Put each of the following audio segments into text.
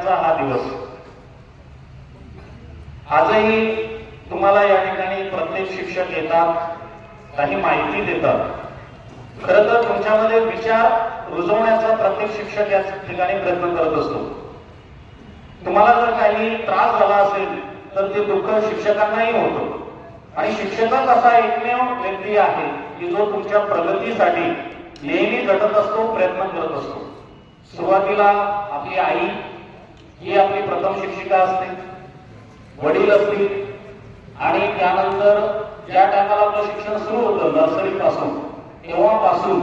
शिक्षकांचा हा दिवस. आजही तुम्हाला या ठिकाणी प्रत्येक शिक्षक येतात, काही माहिती देतात. खरं तर तुमच्यामध्ये विचार रुजवण्याचा प्रत्येक शिक्षक या ठिकाणी प्रयत्न करत असतो. तुम्हाला जर काही त्रास झाला असेल तर ते दुःख शिक्षकांनाही होतं, आणि शिक्षकच असा एकमेव व्यक्ती आहे की जो तुमच्या प्रगतीसाठी नेहमी झटत असतो, प्रयत्न करत असतो. सुरुवातीला आपली आई ही आपली प्रथम शिक्षिका असते, वडील असतील, आणि त्यानंतर ज्या टायमाला आपलं शिक्षण सुरू होतं नर्सरी पासून तेव्हापासून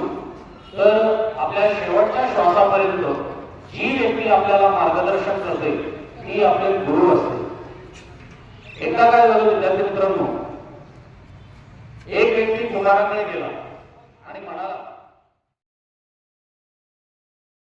तर आपल्या शेवटच्या श्वासापर्यंत जी व्यक्ती आपल्याला मार्गदर्शन करते ती आपले गुरु असते. एकदा काय झालं विद्यार्थी मित्रांनो, एक व्यक्ती पुण्याकडे गेला